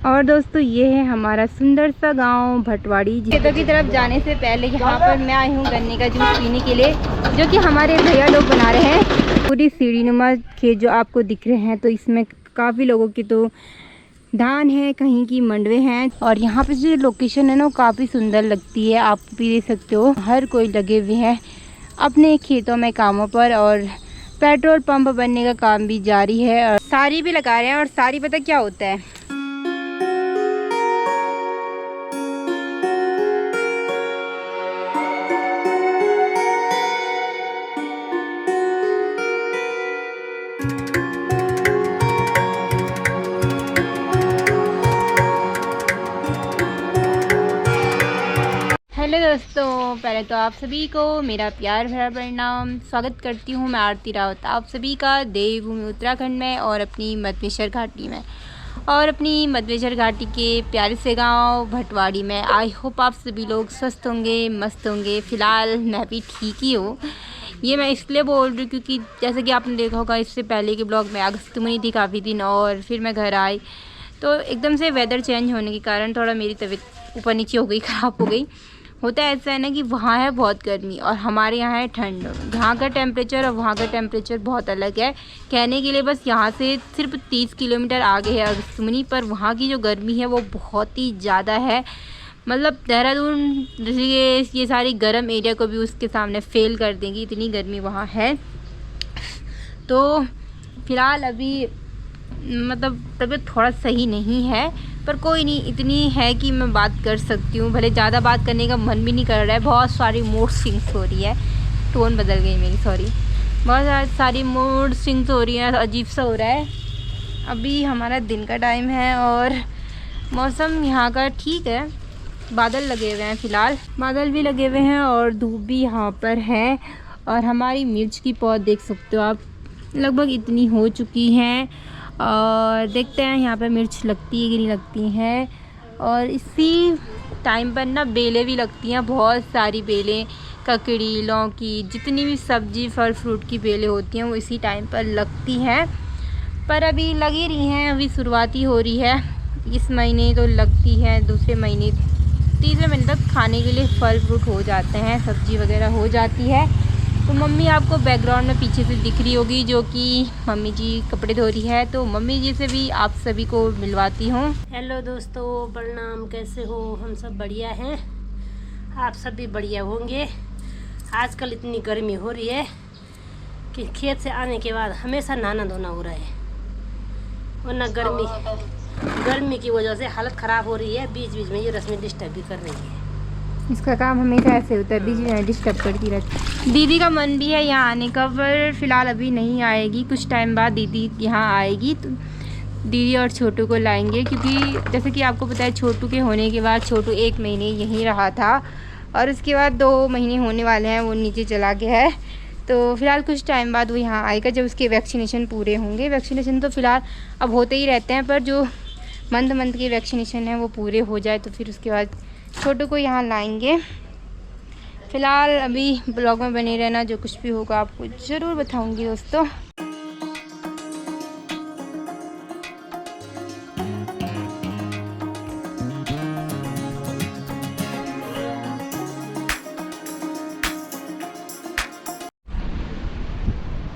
और दोस्तों ये है हमारा सुंदर सा गांव भटवाड़ी। खेतों की तरफ जाने से पहले यहाँ पर मैं आई हूँ गन्ने का जूस पीने के लिए, जो कि हमारे भैया लोग बना रहे हैं। पूरी सीढ़ीनुमा खेत जो आपको दिख रहे हैं, तो इसमें काफ़ी लोगों की तो धान है, कहीं की मंडवे हैं। और यहाँ पे जो लोकेशन है ना, वो काफ़ी सुंदर लगती है। आप भी देख सकते हो, हर कोई लगे हुए हैं अपने खेतों में कामों पर। और पेट्रोल पंप बनने का काम भी जारी है। और सारी भी लगा रहे हैं। और सारी पता क्या होता है? हेलो दोस्तों, पहले तो आप सभी को मेरा प्यार भरा प्रणाम। स्वागत करती हूँ मैं आरती रावत आप सभी का देवभूमि उत्तराखंड में और अपनी मधवेश्वर घाटी में, और अपनी मधवेश्वर घाटी के प्यारे से गांव भटवाड़ी में। आई होप आप सभी लोग स्वस्थ होंगे, मस्त होंगे। फ़िलहाल मैं भी ठीक ही हूँ। ये मैं इसलिए बोल रही हूँ क्योंकि जैसे कि आपने देखा होगा, इससे पहले के ब्लॉग में अगस्त में थी काफ़ी दिन, और फिर मैं घर आई तो एकदम से वेदर चेंज होने के कारण थोड़ा मेरी तबीयत ऊपर नीचे हो गई, ख़राब हो गई। होता है ऐसा है ना कि वहाँ है बहुत गर्मी और हमारे यहाँ है ठंड। यहाँ का टेम्परेचर और वहाँ का टेम्परेचर बहुत अलग है। कहने के लिए बस यहाँ से सिर्फ 30 किलोमीटर आगे है अगस्त्यमुनि, पर वहाँ की जो गर्मी है वो बहुत ही ज़्यादा है। मतलब देहरादून ऋषिकेश ये सारी गर्म एरिया को भी उसके सामने फेल कर देंगी, इतनी गर्मी वहाँ है। तो फ़िलहाल अभी मतलब तबीयत थोड़ा सही नहीं है, पर कोई नहीं, इतनी है कि मैं बात कर सकती हूँ। भले ज़्यादा बात करने का मन भी नहीं कर रहा है, बहुत सारी मूड स्विंग्स हो रही है। टोन बदल गई मेरी, सॉरी। बहुत सारी मूड स्विंग्स हो रही है, अजीब सा हो रहा है। अभी हमारा दिन का टाइम है और मौसम यहाँ का ठीक है। बादल लगे हुए हैं, फ़िलहाल बादल भी लगे हुए हैं और धूप भी यहाँ पर है। और हमारी मिर्च की पौध देख सकते हो आप, लगभग इतनी हो चुकी हैं। और देखते हैं यहाँ पर मिर्च लगती है कि नहीं लगती हैं। और इसी टाइम पर ना बेलें भी लगती हैं, बहुत सारी बेलें, ककड़ी, लौकी, जितनी भी सब्जी फल फ्रूट की बेलें होती हैं वो इसी टाइम पर लगती हैं। पर अभी लगी रही हैं, अभी शुरुआती हो रही है। इस महीने तो लगती है, दूसरे महीने तीसरे महीने तक खाने के लिए फल फ्रूट हो जाते हैं, सब्जी वगैरह हो जाती है। तो मम्मी आपको बैकग्राउंड में पीछे से दिख रही होगी, जो कि मम्मी जी कपड़े धो रही है। तो मम्मी जी से भी आप सभी को मिलवाती हूँ। हेलो दोस्तों, प्रणाम। कैसे हो? हम सब बढ़िया हैं, आप सब भी बढ़िया होंगे। आजकल इतनी गर्मी हो रही है कि खेत से आने के बाद हमेशा नहाना धोना हो रहा है, वरना गर्मी की वजह से हालत ख़राब हो रही है। बीच बीच में ये रस्में डिस्टर्ब भी कर रही है। इसका काम हमेशा ऐसे होता है, बीच में डिस्टर्ब करती रहती। दीदी का मन भी है यहाँ आने का, पर फिलहाल अभी नहीं आएगी। कुछ टाइम बाद दीदी यहाँ आएगी, तो दीदी और छोटू को लाएंगे। क्योंकि जैसे कि आपको पता है, छोटू के होने के बाद छोटू 1 महीने यहीं रहा था, और उसके बाद 2 महीने होने वाले हैं वो नीचे चला गया है। तो फिलहाल कुछ टाइम बाद वो यहाँ आएगा, जब उसके वैक्सीनेशन पूरे होंगे। वैक्सीनेशन तो फ़िलहाल अब होते ही रहते हैं, पर जो मंथ के वैक्सीनेशन है वो पूरे हो जाए तो फिर उसके बाद छोटू को यहाँ लाएंगे। फ़िलहाल अभी ब्लॉग में बने रहना, जो कुछ भी होगा आपको ज़रूर बताऊंगी दोस्तों।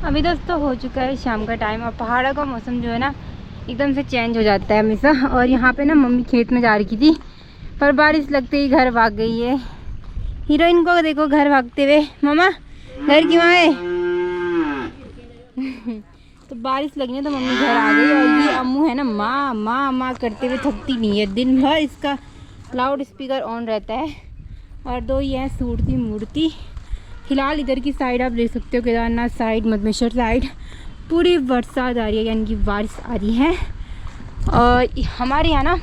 अभी दोस्तों हो चुका है शाम का टाइम, और पहाड़ों का मौसम जो है ना एकदम से चेंज हो जाता है हमेशा। और यहाँ पे ना मम्मी खेत में जा रही थी, पर बारिश लगते ही घर भाग गई है। हीरोइन को देखो घर भागते हुए। मम्मा घर क्यों आए? तो बारिश लगने तो मम्मी घर आ गई। और ये अम्मू है ना, माँ माँ माँ करते हुए थकती नहीं है। दिन भर इसका लाउड स्पीकर ऑन रहता है। और 2 ये हैं सूरती मूर्ति। फिलहाल इधर की साइड आप देख सकते हो, केदारनाथ साइड, मधमेश्वर साइड पूरी बरसात आ रही है, यानी कि बारिश आ रही है। और हमारे यहाँ ना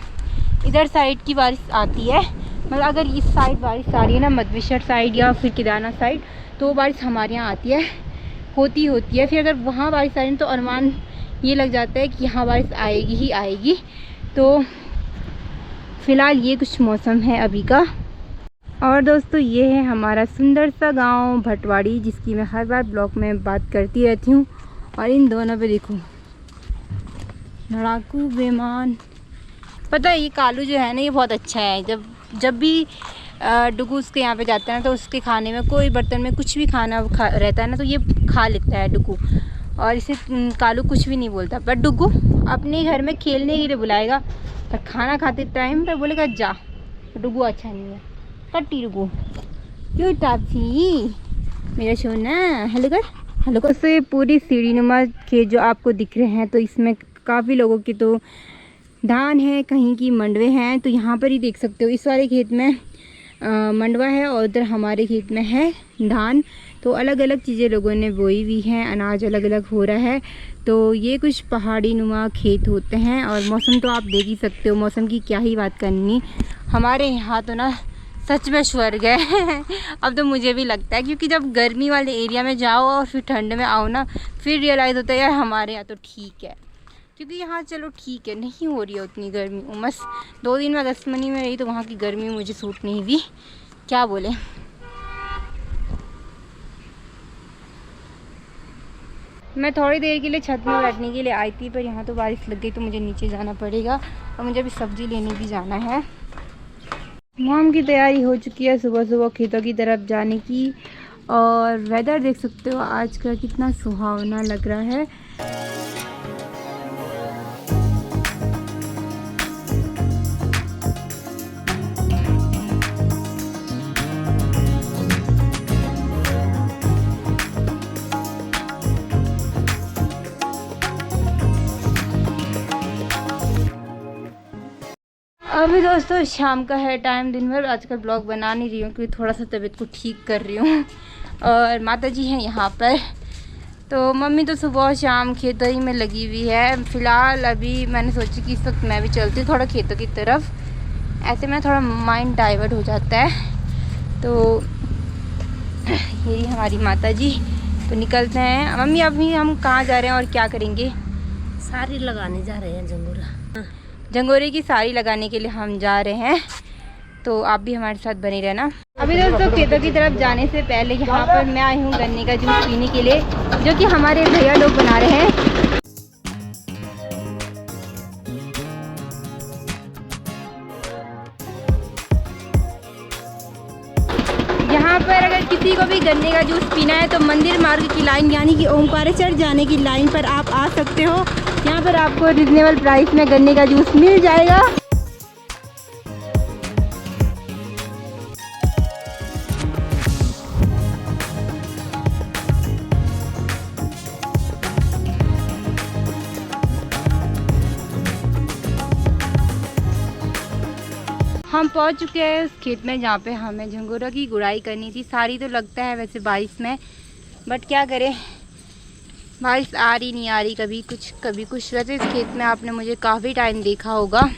इधर साइड की बारिश आती है, मतलब अगर इस साइड बारिश आ रही है ना, मधवेश्वर साइड या फिर केदारनाथ साइड, तो वो बारिश हमारे यहाँ आती है, होती है। फिर अगर वहाँ बारिश आ रही है तो अनुमान ये लग जाता है कि यहाँ बारिश आएगी ही आएगी। तो फ़िलहाल ये कुछ मौसम है अभी का। और दोस्तों ये है हमारा सुंदर सा गांव भटवाड़ी, जिसकी मैं हर बार ब्लॉग में बात करती रहती हूँ। और इन दोनों पे देखो, लड़ाकू विमान पता है ये कालू जो है ना ये बहुत अच्छा है। जब भी डुगू उसके यहाँ पे जाता है ना तो उसके खाने में कोई बर्तन में कुछ भी खाना रहता है ना तो ये खा लेता है डुगू, और इसे कालू कुछ भी नहीं बोलता। पर डुगू अपने घर में खेलने के लिए बुलाएगा, पर खाना खाते टाइम पर बोलेगा जा। डुगू अच्छा नहीं है। कट्टी डुगू क्यों टापी मेरा सोना, हेलो कर, हेलो कर। से पूरी सीढ़ीनुमा खेत जो आपको दिख रहे हैं तो इसमें काफ़ी लोगों की तो धान है, कहीं की मंडवे हैं। तो यहाँ पर ही देख सकते हो इस वाले खेत में मंडवा है और उधर हमारे खेत में है धान। तो अलग अलग चीज़ें लोगों ने बोई हुई हैं, अनाज अलग अलग हो रहा है। तो ये कुछ पहाड़ी नुमा खेत होते हैं। और मौसम तो आप देख ही सकते हो, मौसम की क्या ही बात करनी। हमारे यहाँ तो ना सच में स्वर्ग है अब तो मुझे भी लगता है, क्योंकि जब गर्मी वाले एरिया में जाओ और फिर ठंड में आओ ना फिर रियलाइज़ होता है यार हमारे यहाँ तो ठीक है। क्योंकि यहाँ चलो ठीक है, नहीं हो रही है उतनी गर्मी। उमस 2 दिन में अगस्तमनी में रही तो वहाँ की गर्मी मुझे सूट नहीं हुई, क्या बोले। मैं थोड़ी देर के लिए छत में बैठने के लिए आई थी, पर यहाँ तो बारिश लग गई तो मुझे नीचे जाना पड़ेगा। और मुझे अभी सब्ज़ी लेने भी जाना है। मॉम की तैयारी हो चुकी है सुबह सुबह खेतों की तरफ जाने की। और वेदर देख सकते हो आज का कितना सुहावना लग रहा है। अभी दोस्तों शाम का है टाइम, दिन भर आजकल ब्लॉग बना नहीं रही हूँ क्योंकि थोड़ा सा तबीयत को ठीक कर रही हूँ। और माता जी हैं यहाँ पर, तो मम्मी तो सुबह शाम खेतों ही में लगी हुई है। फ़िलहाल अभी मैंने सोची कि इस वक्त मैं भी चलती हूँ थोड़ा खेतों की तरफ, ऐसे में थोड़ा माइंड डाइवर्ट हो जाता है। तो यही हमारी माता जी, तो निकलते हैं। मम्मी अभी हम कहाँ जा रहे हैं और क्या करेंगे? साड़ी लगाने जा रहे हैं जंगोरा, जंगोरे की साड़ी लगाने के लिए हम जा रहे हैं। तो आप भी हमारे साथ बने रहना। अभी दोस्तों खेतों की तरफ जाने से पहले यहाँ पर मैं आई हूँ गन्ने का जूस पीने के लिए, जो कि हमारे भैया लोग बना रहे हैं। यहाँ पर अगर किसी को भी गन्ने का जूस पीना है तो मंदिर मार्ग की लाइन यानी कि ओमकारेश्वर जाने की लाइन पर आप आ सकते हो। यहाँ पर आपको रिजनेबल प्राइस में गन्ने का जूस मिल जाएगा। हम पहुंच चुके हैं उस खेत में जहाँ पे हमें झंगोरा की गुड़ाई करनी थी। सारी तो लगता है वैसे बारिश में, बट क्या करें बारिश आ रही नहीं आ रही, कभी कुछ कभी कुछ। वैसे इस खेत में आपने मुझे काफ़ी टाइम देखा होगा।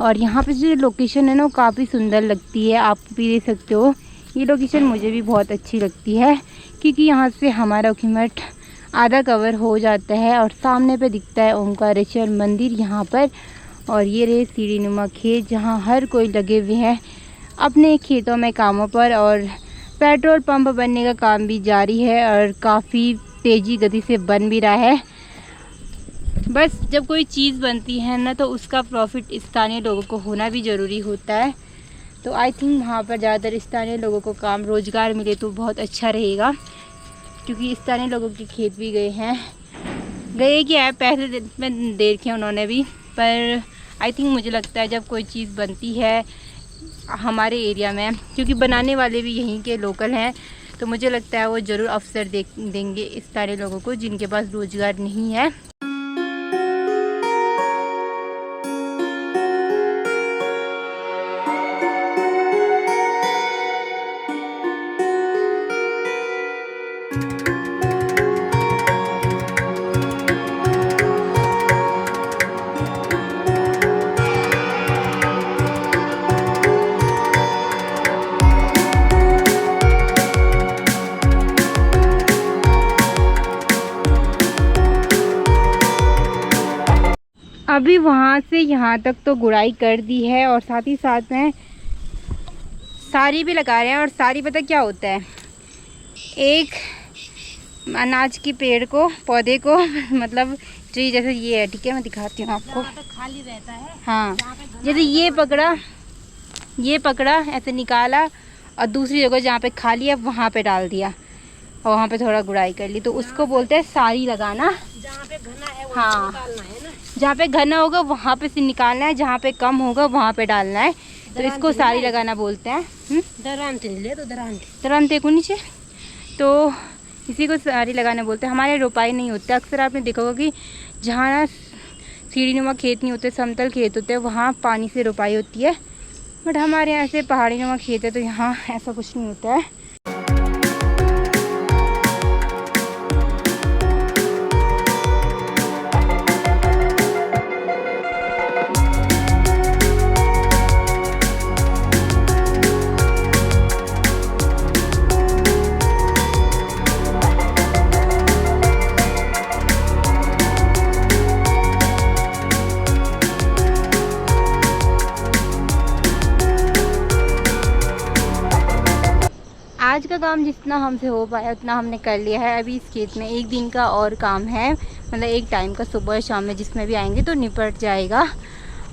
और यहाँ पे जो लोकेशन है ना वो काफ़ी सुंदर लगती है, आप भी देख सकते हो। ये लोकेशन मुझे भी बहुत अच्छी लगती है क्योंकि यहाँ से हमारा ऊखीमठ आधा कवर हो जाता है और सामने पे दिखता है ओमकारेश्वर मंदिर यहाँ पर। और ये रहे सीढ़ीनुमा खेत जहाँ हर कोई लगे हुए हैं अपने खेतों में कामों पर। और पेट्रोल पंप बनने का काम भी जारी है और काफ़ी तेज़ी गति से बन भी रहा है। बस जब कोई चीज़ बनती है ना तो उसका प्रॉफिट स्थानीय लोगों को होना भी ज़रूरी होता है। तो आई थिंक वहाँ पर ज़्यादातर स्थानीय लोगों को काम रोज़गार मिले तो बहुत अच्छा रहेगा, क्योंकि स्थानीय लोगों के खेत भी गए क्या है पैसे में दे रखे उन्होंने भी। पर आई थिंक मुझे लगता है जब कोई चीज़ बनती है हमारे एरिया में, क्योंकि बनाने वाले भी यहीं के लोकल हैं, तो मुझे लगता है वो ज़रूर अवसर देंगे इस सारे लोगों को जिनके पास रोज़गार नहीं है। अभी वहाँ से यहाँ तक तो गुड़ाई कर दी है और साथ ही साथ में सारी भी लगा रहे हैं। और सारी पता क्या होता है, एक अनाज के पेड़ को पौधे को मतलब ट्री जैसे ये है, ठीक है, मैं दिखाती हूँ आपको। जहाँ पे खाली रहता है, हाँ, जहाँ पे घना जैसे ये पकड़ा ऐसे निकाला और दूसरी जगह जहाँ पे खाली है वहाँ पे डाल दिया और वहाँ पे थोड़ा गुड़ाई कर ली, तो उसको बोलते हैं सारी लगाना। जहाँ पे घना है वो हाँ, निकालना है ना। जहाँ पे घना होगा वहाँ पे से निकालना है, जहाँ पे कम होगा वहाँ पे डालना है, तो इसको सारी लगाना बोलते हैं। दरांते ले तो तुरंत एक नीचे, तो इसी को सारी लगाना बोलते हैं। हमारे रोपाई नहीं होते, अक्सर आपने देखा होगा कि जहाँ ना सीढ़ी नुमा खेत नहीं होते, समतल खेत होते हैं, वहाँ पानी से रोपाई होती है, बट हमारे यहाँ से पहाड़ी नुमा खेत है तो यहाँ ऐसा कुछ नहीं होता है। आज का काम जितना हमसे हो पाया उतना हमने कर लिया है। अभी इस खेत में एक दिन का और काम है, मतलब एक टाइम का, सुबह शाम में जिसमें भी आएंगे तो निपट जाएगा।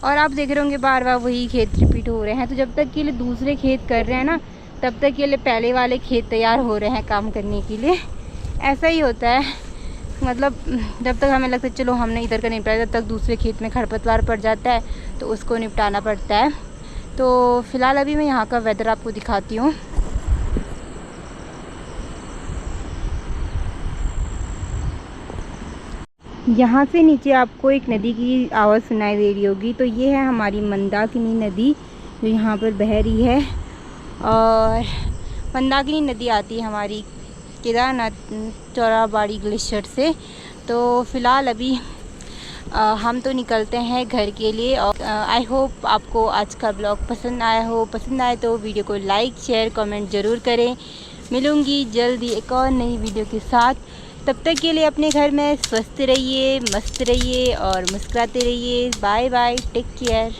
और आप देख रहे होंगे बार बार वही खेत रिपीट हो रहे हैं, तो जब तक के लिए दूसरे खेत कर रहे हैं ना, तब तक के लिए पहले वाले खेत तैयार हो रहे हैं काम करने के लिए। ऐसा ही होता है, मतलब जब तक हमें लगता है चलो हमने इधर का निपटाया, तब तक दूसरे खेत में खरपतवार पड़ जाता है तो उसको निपटाना पड़ता है। तो फ़िलहाल अभी मैं यहाँ का वेदर आपको दिखाती हूँ। यहाँ से नीचे आपको एक नदी की आवाज़ सुनाई दे रही होगी, तो ये है हमारी मंदाकिनी नदी जो यहाँ पर बह रही है। और मंदाकिनी नदी आती है हमारी केदारनाथ चौराबाड़ी ग्लेशियर से। तो फ़िलहाल अभी हम तो निकलते हैं घर के लिए। और आई होप आपको आज का ब्लॉग पसंद आया हो। पसंद आए तो वीडियो को लाइक शेयर कमेंट ज़रूर करें। मिलूँगी जल्दी एक और नई वीडियो के साथ। तब तक के लिए अपने घर में स्वस्थ रहिए, मस्त रहिए और मुस्कुराते रहिए। Bye bye, take care.